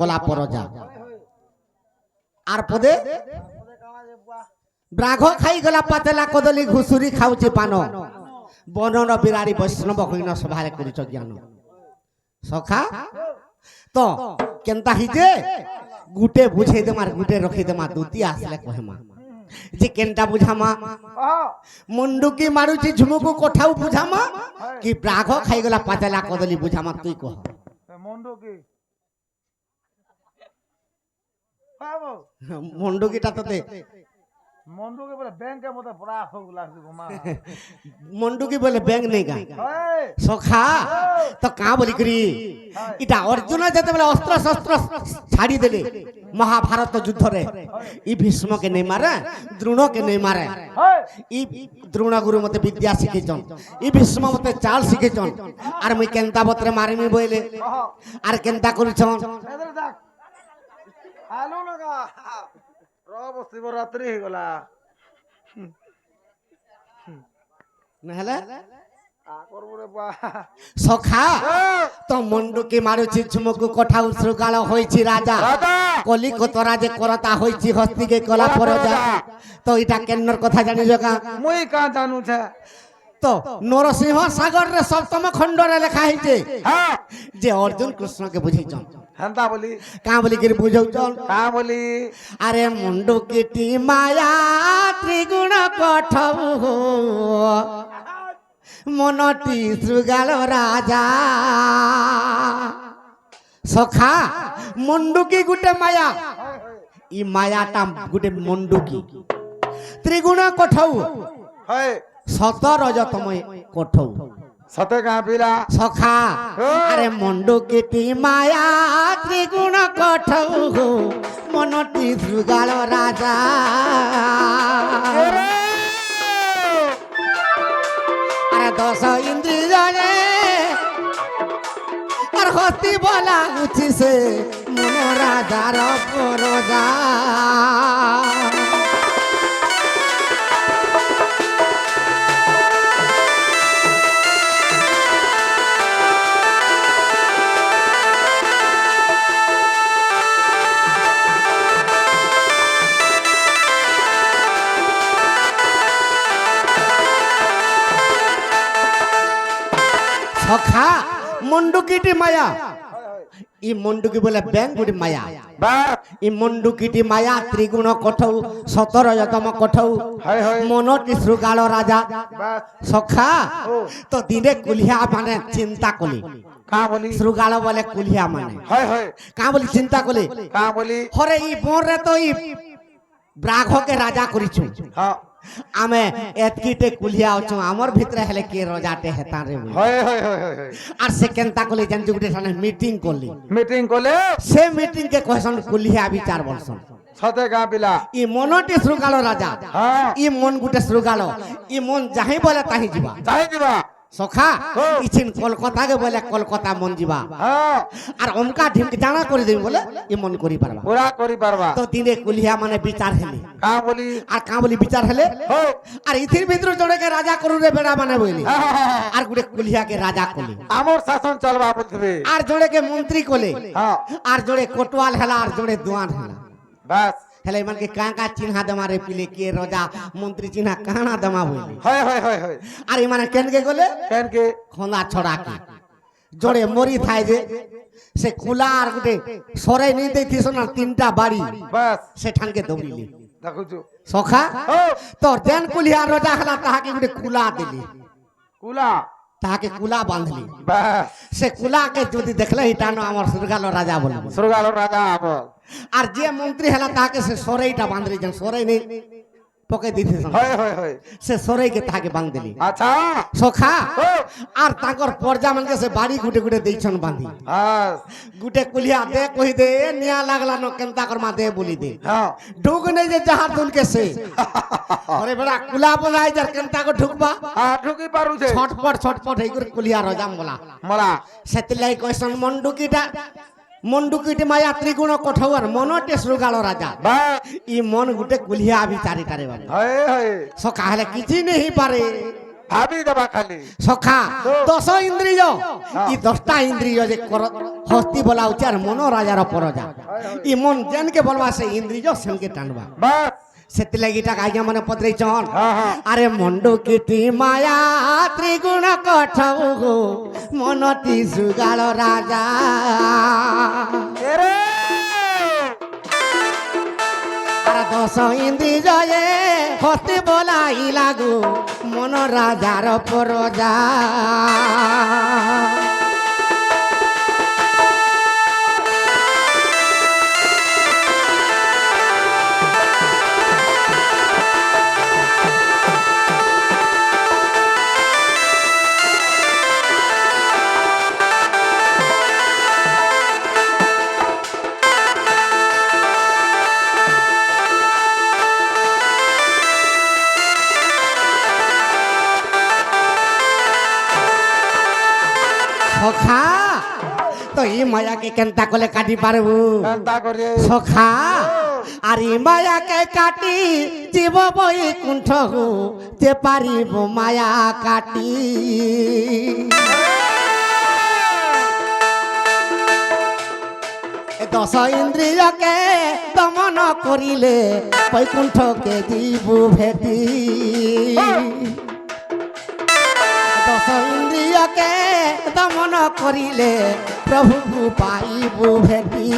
কলা পরজা আর পদে ব্রাঘ খাইগলা পাতেলা কদলী ঘুষুরি খাউছি পান বনন বিরাড়ি বৈষ্ণব হইন সভারে করিছ জ্ঞান সখা তো কেনতা হিজে গুটে বুঝাই দেমার গুটে রখি দেমা দুতি আসলে কহেমা যে কেনটা বুঝামা মুন্ডুকি মারুছি ঝুমুকু কোঠাও বুঝামা কি ব্রাঘ খাইগলা পাতেলা কদলী বুঝামা তুই কহ মুন্ডুকিটা তো দে মন্ডুকে বলে ব্যাংকের মধ্যে পড়া হোক লাগছে ঘুমা মন্ডুকি বলে ব্যাংক নেই গা সখা তো কা বলি করি এটা অর্জুন যেতে বলে অস্ত্র শস্ত্র ছাড়ি দেলে মহাভারত যুদ্ধরে ই ভীষ্মকে নেই মারে দ্রোণকে নেই মারে ই দ্রোণ গুরু মতে বিদ্যা শিখেছন ই ভীষ্ম মতে চাল শিখেছন আর মুই কেনতা বতরে মারিমি বইলে আর কেনতা করিছন আলো লাগা রব শিবরাত্রি হয়ে গলা নহলে করবরে বা সখা তো মন্ডুকি মারুছি ঝুমুকু কোঠাউ শৃগাল হইছি রাজা কলিকত রাজে করতা হইছি হস্তিকে কলা পরজা তো এটা কেন্নর কথা জানি জগা মুই কা জানু ছে তো নরসিংহ সাগর রে সপ্তম খণ্ডরে লেখা হইছে যে অর্জুন কৃষ্ণকে বুঝাইছন হেন্তা বলি কা বলি কি বুঝাউছন কা বলি আরে মন্ডুকিটি মায়া ত্রিগুণ কঠৌ মনটি শৃগাল রাজা সখা মন্ডুকি গুটে মায়া ই মায়াটা গুটে মন্ডুকি ত্রিগুণ কঠৌ হয় শত রজতময় কঠৌ সতে কা পিলা সখা আরে মন্ডুকিটি মায়া ত্রিগুণ কঠৌ মনটি শৃগাল রাজা আরে দশ ইন্দ্রিয়ে আর হস্তি বলা উঠিছে মন রাজার পরজা সখা মন্ডুকিটি মায়া ই মন্ডুকি বলে ব্যাংক গুটি মায়া ই মন্ডুকিটি মায়া ত্রিগুণ কঠৌ 17তম কঠৌ মনটি শৃগাল রাজা সখা তো দিনে কুলিয়া মানে চিন্তা কলি কা বলি শৃগাল বলে কুলিয়া মানে হয় হয় কা বলি চিন্তা কলি কা বলি হরে ই বোরে তো ই ব্রাঘকে রাজা করিছু হ্যাঁ আমি এতকিতে কুলিয়া অছু আমার ভিতরে হেলে কে রজাতে হেতা রে হয় হয় হয় হয় আর সে কেনতা কলি জানছু গুটে সামনে মিটিং করলি মিটিং করলে সে মিটিং কে কহসন কুলিয়া বিচার বলছন সতে কা পিলা ই মনটি শৃগাল রাজা হ্যাঁ ই মন গুটে শৃগাল ই মন যাহি বলে তাহি ଯିବା যাই দিবা সখা ইছিন কলকাতা কে বলে কলকাতা মন ଯିବା হ্যাঁ আর অমকা ঢিমকি জানা করে দেবি বলে ই মন করি পারবা পুরা করি পারবা তো দিনে কুলিয়া মানে বিচার হেলে কা বলি আর কা বলি বিচার হেলে হো আর ইথির ভিতর জড়কে রাজা করু রে বেড়া মানে বইলি আর গুটে কুলিয়া কে রাজা কলি আমর শাসন চলবা বুঝবে আর জড়কে মন্ত্রী কলে হ্যাঁ আর জড়ে কোটওয়াল হেলা আর জড়ে দুয়ান হেলা বাস হেলে মান কে কা চিহ্না দমারে পিলে কে রাজা মন্ত্রী চিহ্না কানা দমা বইলি হয় হয় হয় হয় আর মানে কেন কে গলে কেন কে খোলা ছড়া কি জড়ে মরি থাই যে সে কুলা আর গুটে সরাই নেই দেখিস না তিনটা বাড়ি বাস সে ঠানকে দৌড়িলি দেখুছু সখা ও তোর দেন কুলিয়া রাজা হলা তাহাকে গুটে কুলা দিলি কুলা তাহাকে কুলা বাঁধলি বাস সে কুলাকে যদি দেখলে ইটানো আমার শৃগাল রাজা বলবো সুরগাল রাজা আমর আর যে মন্ত্রী হেলা তাহাকে সে সরাইটা বাঁধলি যেন সরাই নেই পকে দিতে হয় হয় হয় সে সরাইকে তাহাকে বাঁধলি আচ্ছা সখা ও আর তাকর পর্যা মানকে সে বাড়ি গুটে গুটে দেইছন বাঁধি বাস গুটে কুলিয়া দে কই দে নিয়া লাগলা ন কেন তাকর মা দে বলি দে হ্যাঁ ঢুক নেই যে জাহাজ দুনকে সে আরে বড়া কুলা বলাই যার কেন তাকর ঢুকবা আর ঢুকি পারুছে ছটপট হেই করে কুলিয়া রজাম বলা মলা সেতিলাই কইছন মন্ডুকিটি মায়া ত্রিগুণ কঠৌ আর মনটে শৃগাল রাজা বাস ই মন গুটে কুলিয়া বিচারি তারে বানি হয় হয় সকা হেলে কিছু নেই পারে ভাবি দেবা খালি সখা 10 ইন্দ্রিয় ই 10টা ইন্দ্রিয় যে হস্তি বলা উচিত আর মন রাজার পরজা ই মন জেনকে বলবা সে ইন্দ্রিয় সেনকে টানবা বাস ସେଥିଲାଗି ଟା ଆଜ୍ଞା ମାନେ ପତ୍ରେଇଛନ୍ হ্যাঁ হ্যাঁ ଆରେ ମଣ୍ଡୁ କିଟି ମାୟା ତ୍ରିଗୁଣ କଠଉ ମନଟି ସୁଗାଳ ରାଜା এরে ଆରେ 10 ଇନ୍ଦ୍ରିୟ ହସ୍ତି ବୋলাই ଲାଗୁ ମନ ରାଜାର ପରଜା সখা তো এই মায়াকে কেনতা কলে কাটি পারবু এন্তা করে সখা আর এই মায়াকে কাটি জীব বৈকুণ্ঠ তে পারিব মায়া কাটি এ 10 ইন্দ্রিয়কে দমন করিলে বৈকুণ্ঠকে জীবু ভেটি 10 ইন্দ্রিয়কে দমন করিলে প্রভু পাইবু ভেটি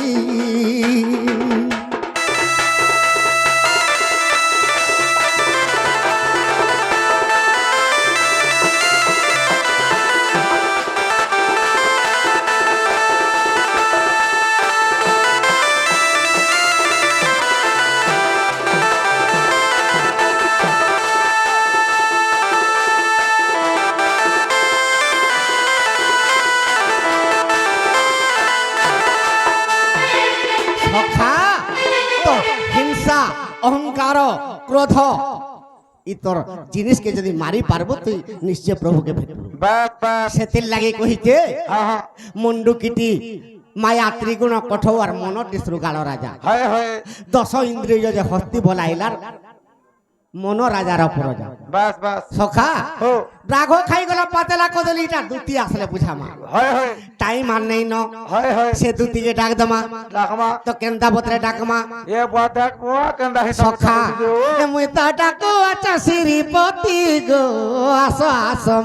সখা তো হিংসা অহংকার ক্রোধ ইতর জিনিসকে যদি মারি পারবো তুই নিশ্চয় প্রভুকে ভেটবু বাস বাস সেতির লাগি কহিছে হ্যাঁ হ্যাঁ মুন্ডু কিটি মায়া ত্রিগুণ কঠৌ আর মনটি শৃগাল রাজা হয় হয় 10 ইন্দ্রিয় যে হস্তি বলাইলার মন রাজার পরজা বাস বাস সখা হো রাঘ খাইগলা পাতলা কদলিটা দুটি আসলে বুঝামা হয় হয় টাইম আর নেই ন হয় হয় সে দুটিকে ডাক দমা রাখমা তো কেনতা বতরে ডাকমা এ বাদা কো কেন্দা হে সখা মুই তো ডাকু আচ্ছা শ্রীপতি গো আস আস